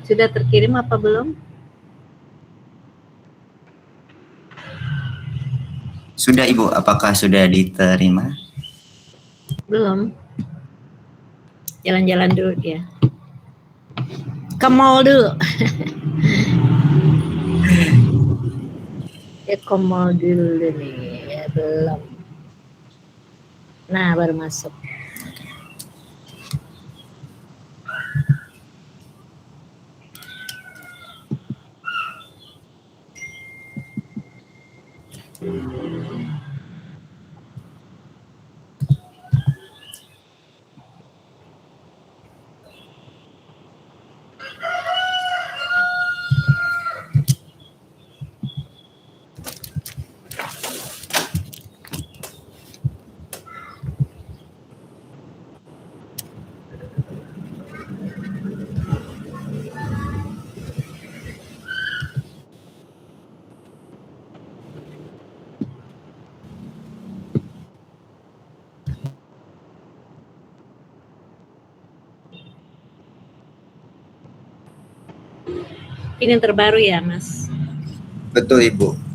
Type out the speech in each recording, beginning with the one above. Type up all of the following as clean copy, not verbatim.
Sudah terkirim apa belum? Sudah Ibu, apakah sudah diterima? Belum. Jalan-jalan dulu dia. Ke mall dulu. Dia ke mall dulu nih, ya, belum. Nah, baru masuk. Ini yang terbaru ya, Mas? Betul Ibu.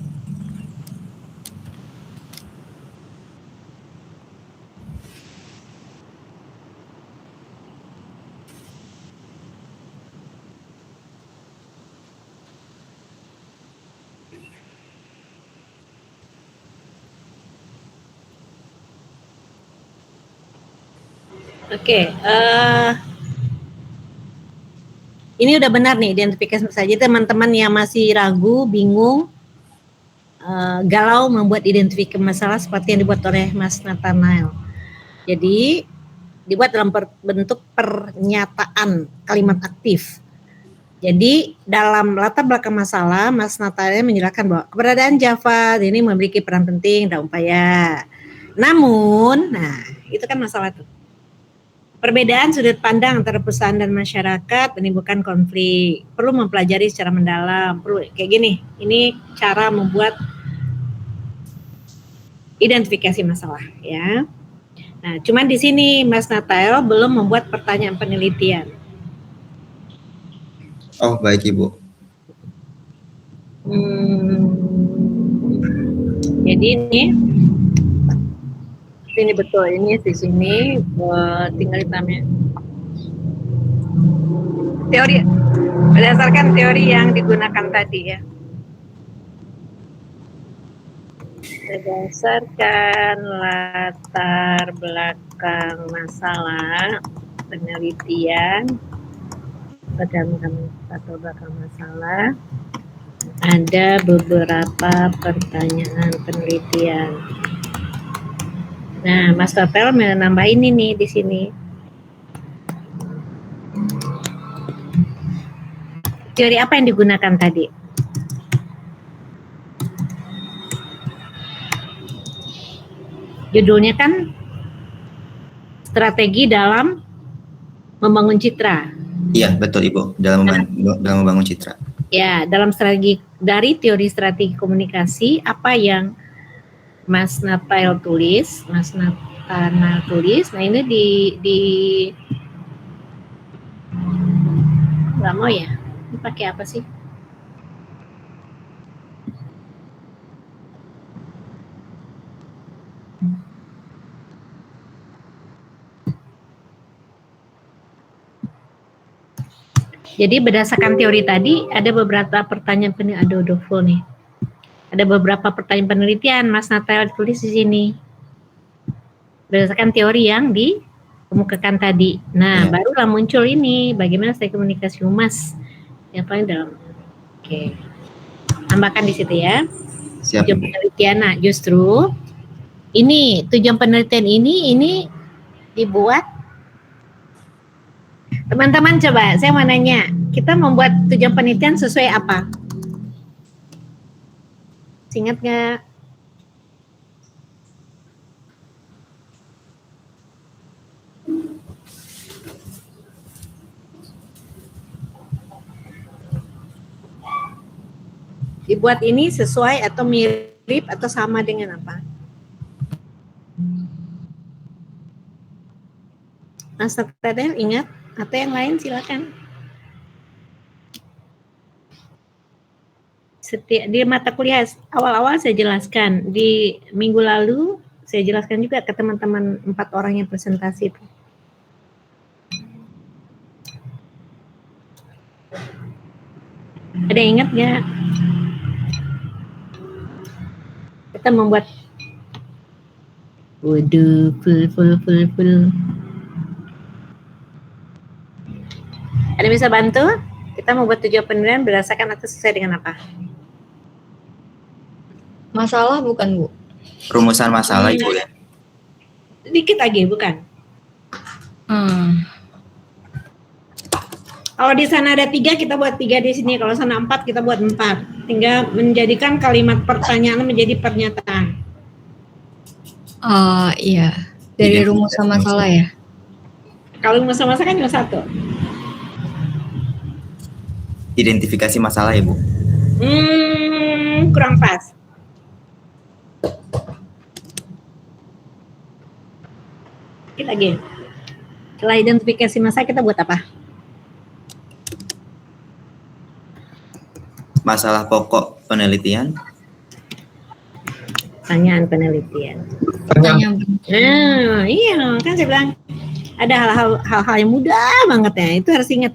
Oke, ini udah benar nih identifikasi saja. Teman-teman yang masih ragu, bingung, galau membuat identifikasi masalah seperti yang dibuat oleh Mas Nathanael. Jadi dibuat dalam bentuk pernyataan kalimat aktif. Jadi dalam latar belakang masalah, Mas Nathanael menjelaskan bahwa keberadaan Java ini memiliki peran penting dalam upaya. Namun, nah itu kan masalah tuh. Perbedaan sudut pandang antara perusahaan dan masyarakat menimbulkan konflik. Perlu mempelajari secara mendalam. Perlu kayak gini. Ini cara membuat identifikasi masalah, ya. Nah, cuman di sini Mas Nathanael belum membuat pertanyaan penelitian. Oh, baik Ibu. Jadi ini betul, ini di sini tinggal ditanya. Teori berdasarkan teori yang digunakan tadi ya. Berdasarkan latar belakang masalah penelitian, berdasarkan latar belakang masalah, ada beberapa pertanyaan penelitian. Nah, Mas Topel menambah ini nih di sini. Teori apa yang digunakan tadi? Judulnya kan strategi dalam membangun citra. Iya, betul Ibu, dalam membangun citra. Ya, dalam strategi dari teori strategi komunikasi, apa yang Mas Nathanael tulis, nah ini di nggak mau ya, ini pakai apa sih? Jadi berdasarkan teori tadi ada beberapa pertanyaan penelitian, full nih. Ada beberapa pertanyaan penelitian Mas Nathanael tulis di sini. Berdasarkan teori yang dikemukakan tadi. Nah, barulah muncul ini bagaimana strategi komunikasi humas yang paling dalam. Oke. Tambahkan di situ ya. Siap. Tujuan penelitian. Nah, justru ini tujuan penelitian ini dibuat. Teman-teman coba, saya mau nanya, kita membuat tujuan penelitian sesuai apa? Ingat nggak? Dibuat ini sesuai atau mirip atau sama dengan apa? Mas Nathanael ingat? Atau yang lain silakan. Di mata kuliah awal-awal saya jelaskan, di minggu lalu saya jelaskan juga ke teman-teman 4 orang yang presentasi itu. Ada yang ingat nggak? Kita membuat waduh full. Ada bisa bantu? Kita membuat tujuan penilaian berdasarkan atau sesuai dengan apa? Masalah bukan, Bu? Rumusan masalah Ibu ya. Dikit lagi, bukan? Kalau di sana ada 3, kita buat 3 di sini. Kalau sana 4, kita buat 4. Tinggal menjadikan kalimat pertanyaan menjadi pernyataan. Iya. Dari rumusan masalah ya? Kalau rumusan masalah kan cuma 1. Identifikasi masalah Ibu. Kurang pas. Dikit lagi. Setelah identifikasi masalah kita buat apa? Masalah pokok penelitian. Pertanyaan penelitian. Pertanyaan. Nah, iya kan saya bilang ada hal-hal yang mudah banget ya. Itu harus ingat.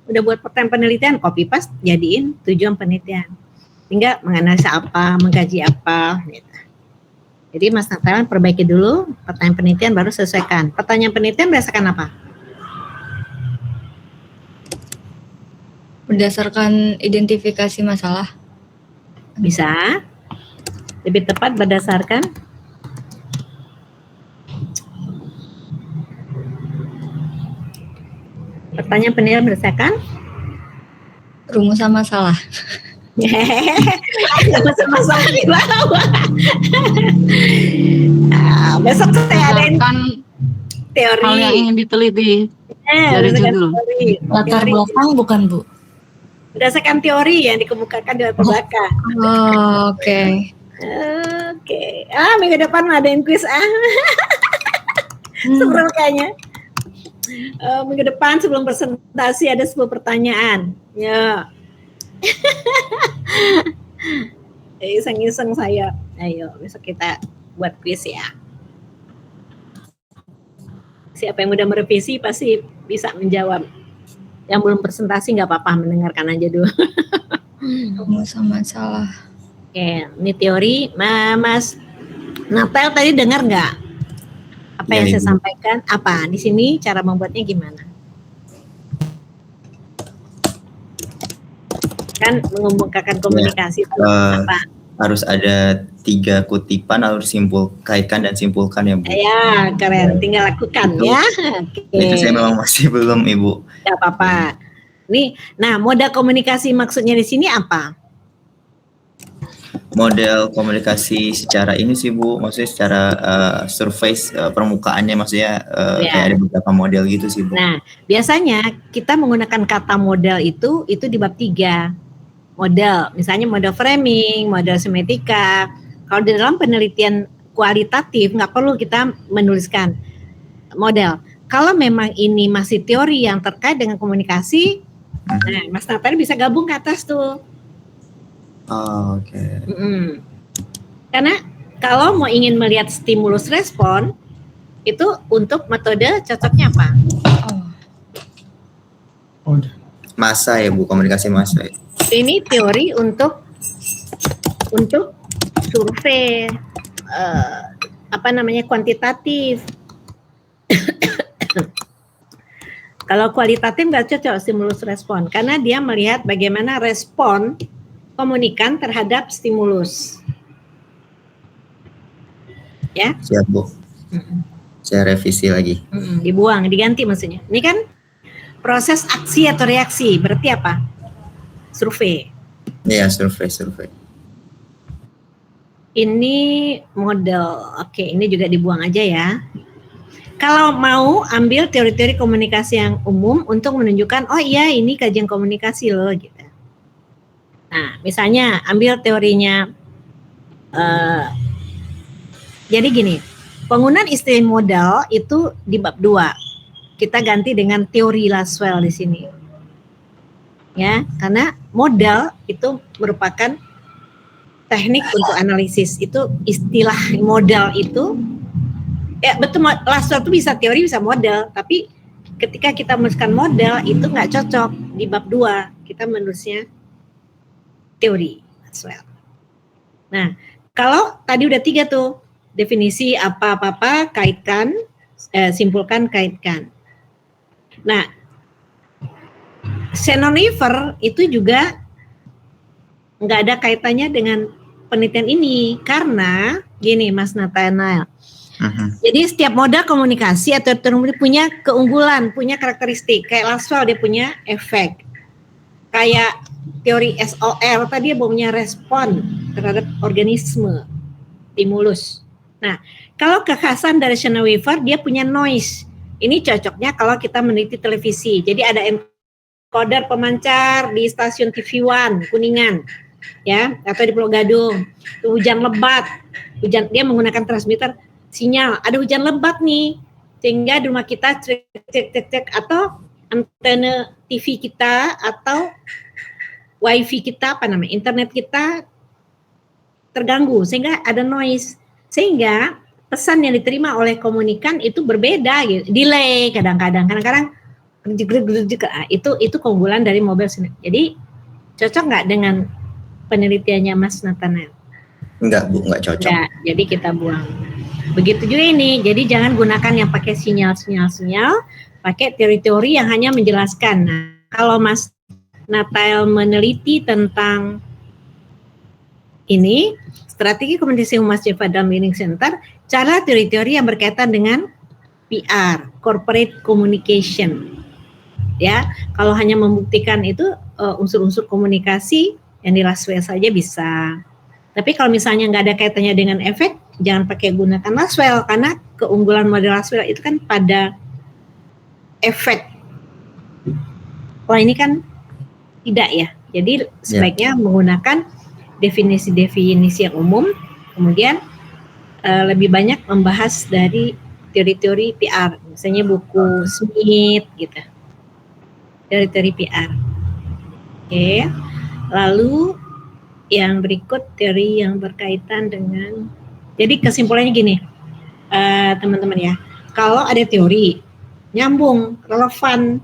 Udah buat pertanyaan penelitian, copy paste jadiin tujuan penelitian. Tinggal menganalisa apa, mengkaji apa, gitu. Jadi Mas Nathanael perbaiki dulu pertanyaan penelitian baru selesaikan. Pertanyaan penelitian berdasarkan apa? Berdasarkan identifikasi masalah. Bisa. Lebih tepat berdasarkan pertanyaan penelitian berdasarkan Rumusan masalah. Masalah di bawah. Besok saya adain teori. Hal yang ingin diteliti dari judul. Latar belakang bukan, Bu? Berdasarkan teori yang dikemukakan di latar belakang. Oke. Oke. Minggu depan ngadain kuis Seru kayaknya. Minggu depan sebelum presentasi ada 10 pertanyaan. Ya. Iseng-iseng saya. Ayo, besok kita buat kuis ya. Siapa yang udah merevisi pasti bisa menjawab. Yang belum presentasi nggak apa-apa, mendengarkan aja dulu. Rumusan masalah. Oke, ini teori. Mas Nathanael tadi dengar nggak? Apa yang saya sampaikan? Apa? Di sini cara membuatnya gimana? Kan mengemukakan komunikasi itu apa? Harus ada 3 kutipan, harus kaitkan dan simpulkan ya Bu. Ya, keren. Tinggal lakukan ya. Oke. Itu saya memang masih belum Ibu. Gak apa-apa. Nih, nah modal komunikasi maksudnya di sini apa? Model komunikasi secara ini sih Bu, maksudnya secara surface permukaannya maksudnya kayak ada beberapa model gitu sih Bu. Nah, biasanya kita menggunakan kata model itu di bab 3. Model, misalnya model framing, model semiotika. Kalau di dalam penelitian kualitatif nggak perlu kita menuliskan model. Kalau memang ini masih teori yang terkait dengan komunikasi, nah Mas Nathanael bisa gabung ke atas tuh. Oke. Karena kalau mau ingin melihat stimulus respon, itu untuk metode cocoknya apa? Massa ya Bu, komunikasi massa ya. Ini teori untuk survei kuantitatif. Kalau kualitatif nggak cocok stimulus respon karena dia melihat bagaimana respon komunikan terhadap stimulus. Ya? Siap Bu. Saya revisi lagi. Diganti maksudnya. Ini kan proses aksi atau reaksi, berarti apa? Survei. Iya, survei. Ini model, oke, ini juga dibuang aja ya. Kalau mau ambil teori-teori komunikasi yang umum untuk menunjukkan, oh iya ini kajian komunikasi loh gitu. Nah, misalnya ambil teorinya, jadi gini, penggunaan istilah modal itu di bab 2. Kita ganti dengan teori Laswell di sini. Ya, karena modal itu merupakan teknik untuk analisis. Itu istilah modal itu, ya betul, Laswell itu bisa teori bisa modal, tapi ketika kita menuliskan modal itu nggak cocok di bab 2, kita menulisnya teori Laswell. Nah, kalau tadi udah 3 tuh, definisi apa-apa, kaitkan, simpulkan, kaitkan. Nah, Xenonifer itu juga nggak ada kaitannya dengan penelitian ini, karena gini Mas Nathanael. Jadi setiap moda komunikasi atau teori punya keunggulan, punya karakteristik. Kayak Laswell dia punya efek. Kayak teori SOR tadi dia punya respon terhadap organisme, stimulus. Nah, kalau kekhasan dari Xenonifer dia punya noise. Ini cocoknya kalau kita meneliti televisi. Jadi ada encoder pemancar di stasiun TV One Kuningan, ya, atau di Pulau Gadung. Hujan lebat, dia menggunakan transmitter sinyal. Ada hujan lebat nih, sehingga di rumah kita cek atau antena TV kita atau wifi kita, internet kita terganggu, sehingga ada noise, sehingga pesan yang diterima oleh komunikan itu berbeda, gitu. Delay kadang-kadang itu keunggulan dari mobile sinyal. Jadi cocok nggak dengan penelitiannya Mas Nathanael? Enggak Bu, enggak cocok. Enggak, jadi kita buang. Begitu juga ini, jadi jangan gunakan yang pakai sinyal, pakai teori-teori yang hanya menjelaskan. Nah, kalau Mas Nathanael meneliti tentang ini, strategi komunikasi humas Java dalam Learning Center, cara teori-teori yang berkaitan dengan PR, corporate communication. Ya, kalau hanya membuktikan itu unsur-unsur komunikasi yang di Laswell saja bisa. Tapi kalau misalnya nggak ada kaitannya dengan efek, jangan pakai gunakan Laswell, karena keunggulan model Laswell itu kan pada efek. Kalau ini kan tidak ya. Jadi sebaiknya menggunakan definisi-definisi yang umum, kemudian lebih banyak membahas dari teori-teori PR, misalnya buku Smith gitu, teori-teori PR. Oke. Lalu yang berikut teori yang berkaitan dengan, jadi kesimpulannya gini, teman-teman ya, kalau ada teori nyambung, relevan,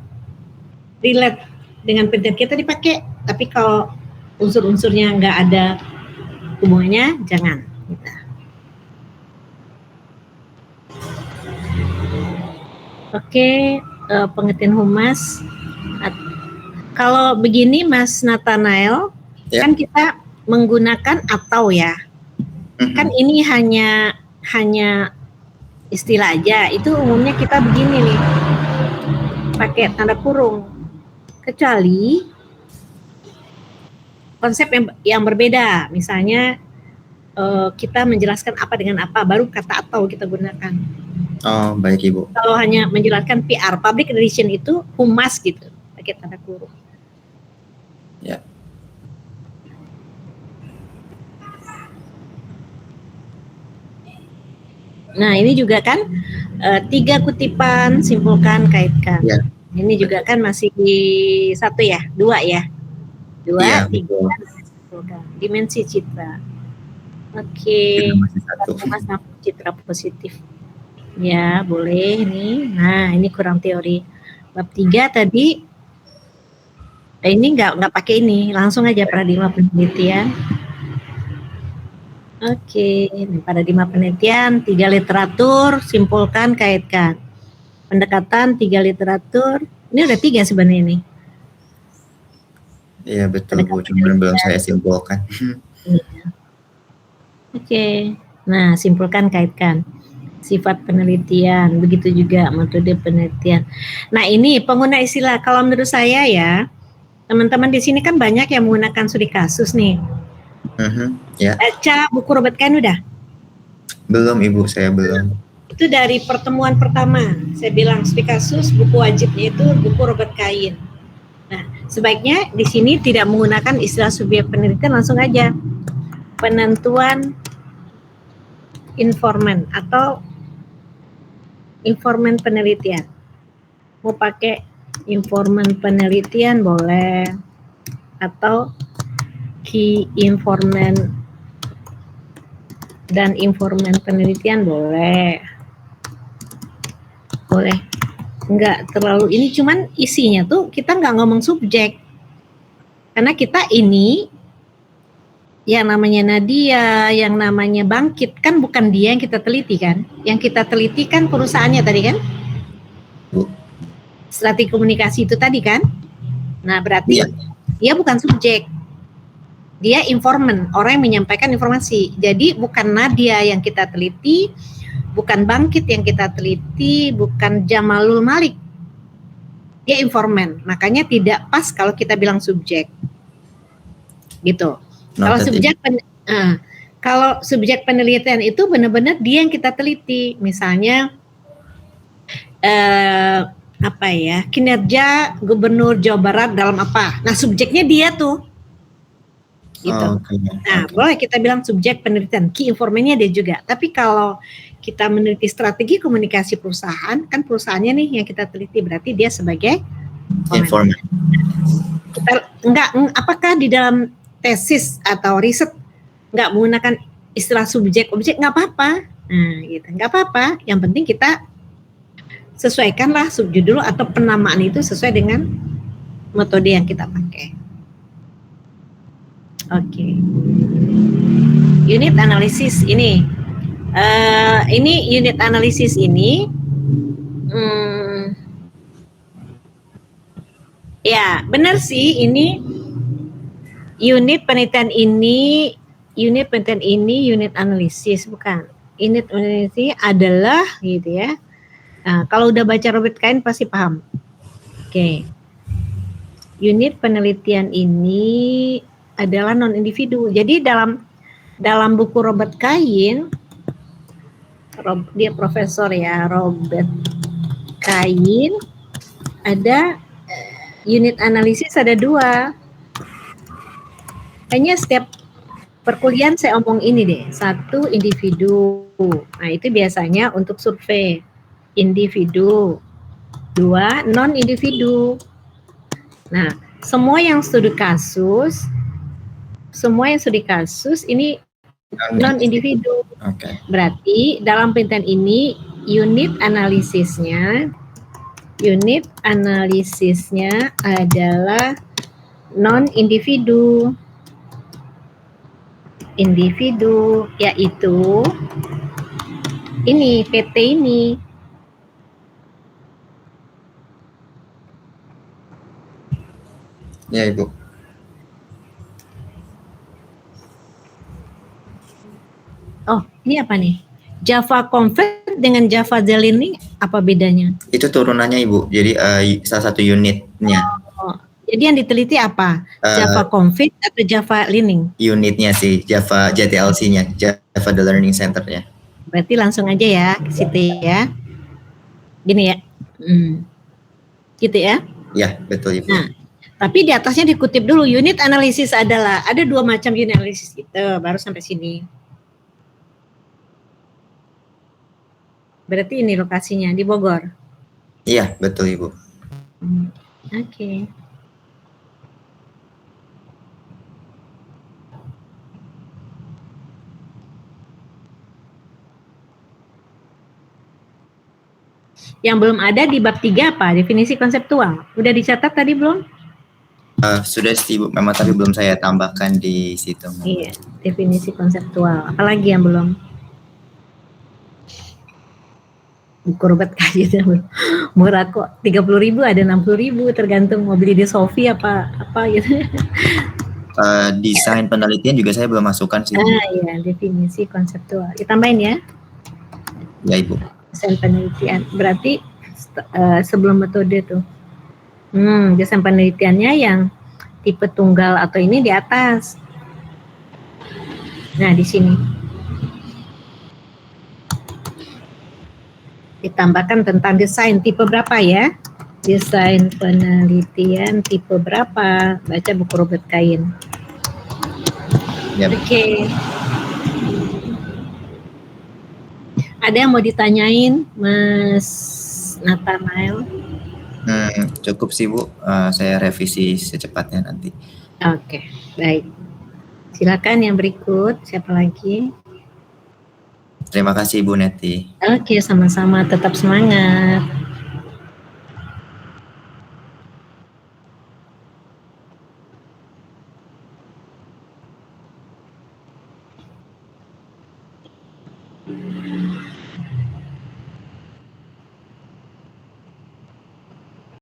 relate dengan penelitian kita dipakai, tapi kalau unsur-unsurnya nggak ada hubungannya, jangan. Gitu. Oke, pengertian humas. Kalau begini Mas Nathanael, kan kita menggunakan atau ya, kan ini hanya istilah aja. Itu umumnya kita begini nih, pakai tanda kurung, kecuali konsep yang berbeda. Misalnya kita menjelaskan apa dengan apa, baru kata atau kita gunakan. Oh, baik Ibu. Kalau hanya menjelaskan PR, public relation itu humas gitu, pakai tanda kurung. Ya. Nah, ini juga kan 3 kutipan, simpulkan, kaitkan. Ya. Ini juga kan masih di 1 ya, 2 ya. 2, ya, 3, simpulkan. Dimensi citra. Oke. Mas citra positif. Ya, boleh nih. Nah, ini kurang teori. Bab 3 tadi, ini nggak pakai ini, langsung aja paradigma penelitian. Oke, paradigma penelitian, 3 literatur, simpulkan, kaitkan. Pendekatan 3 literatur, ini udah 3 sebenarnya ini. Iya betul Bu, cuma belum saya simpulkan. Iya. Oke, nah simpulkan, kaitkan. Sifat penelitian, begitu juga metode penelitian. Nah ini pengguna istilah, kalau menurut saya ya, teman-teman di sini kan banyak yang menggunakan studi kasus nih. Ya. Baca buku Robert Kain udah? Belum Ibu, saya belum. Itu dari pertemuan pertama, saya bilang studi kasus buku wajibnya itu buku Robert Kain. Nah sebaiknya di sini tidak menggunakan istilah subjek penelitian, langsung aja penentuan informan atau informan penelitian. Mau pakai informan penelitian boleh, atau key informant dan informant penelitian boleh. Boleh. Enggak terlalu ini, cuman isinya tuh kita nggak ngomong subjek. Karena kita ini yang namanya Nadia, yang namanya Bangkit kan bukan dia yang kita teliti kan. Yang kita teliti kan perusahaannya tadi kan. Strategi komunikasi itu tadi kan. Nah berarti dia bukan subjek. Dia informan, orang yang menyampaikan informasi. Jadi bukan Nadia yang kita teliti, bukan Bangkit yang kita teliti, bukan Jamalul Malik. Dia informan. Makanya tidak pas kalau kita bilang subjek. Gitu. Kalau subjek penelitian itu benar-benar dia yang kita teliti. Misalnya kinerja Gubernur Jawa Barat dalam apa? Nah, subjeknya dia tuh. Gitu. Boleh kita bilang subjek penelitian, key informantnya dia juga. Tapi kalau kita meneliti strategi komunikasi perusahaan, kan perusahaannya nih yang kita teliti, berarti dia sebagai informan. Apakah di dalam tesis atau riset nggak menggunakan istilah subjek objek, nggak apa-apa. Nah, gitu, nggak apa-apa. Yang penting kita sesuaikanlah subjudul atau penamaan itu sesuai dengan metode yang kita pakai. Oke. Unit analisis ini. Ini unit analisis ini. Ya, benar sih ini. Unit penelitian ini, unit analisis, bukan. Unit analisis adalah gitu ya. Nah, kalau udah baca Robert Kain pasti paham. Oke. Unit penelitian ini adalah non individu. Jadi dalam buku Robert Kain, dia profesor ya, Robert Kain, ada unit analisis ada 2. Kayaknya setiap perkuliahan saya omong ini deh. 1 individu. Nah itu biasanya untuk survei individu. 2 non individu. Nah semua yang studi kasus ini non individu. Okay. Berarti dalam penelitian ini unit analisisnya adalah non individu. Individu yaitu ini PT ini. Ya Ibu. Oh ini apa nih? Java Convert dengan Java Learning apa bedanya? Itu turunannya Ibu. Jadi salah satu unitnya. Jadi yang diteliti apa? Java Config atau Java Learning? Unitnya sih, Java JTLC-nya, Java The Learning Center-nya. Berarti langsung aja ya ke situ ya. Gini ya. Gitu ya? Ya, betul Ibu. Nah, tapi di atasnya dikutip dulu, unit analisis adalah, ada 2 macam unit analisis gitu, baru sampai sini. Berarti ini lokasinya, di Bogor? Iya, betul Ibu. Oke. Yang belum ada di bab 3 apa? Definisi konseptual. Udah dicatat tadi belum? Sudah sih Ibu, memang tapi belum saya tambahkan di situ. Iya, definisi konseptual. Apalagi yang belum? Buku Robert Kain murah kok, 30.000 ada 60.000 tergantung mau beli di Shopee apa gitu. Desain penelitian juga saya belum masukkan sih. Iya, definisi konseptual. Ditambahin ya. Ya Ibu. Desain penelitian. Berarti sebelum metode tuh. Desain penelitiannya yang tipe tunggal atau ini di atas. Nah, di sini. Ditambahkan tentang desain tipe berapa ya? Desain penelitian tipe berapa? Baca buku Robert Kain. Yep. Oke. Ada yang mau ditanyain, Mas Nathanael? Cukup sih Bu, saya revisi secepatnya nanti. Oke, baik. Silakan yang berikut, siapa lagi? Terima kasih Ibu Neti. Oke, sama-sama, tetap semangat.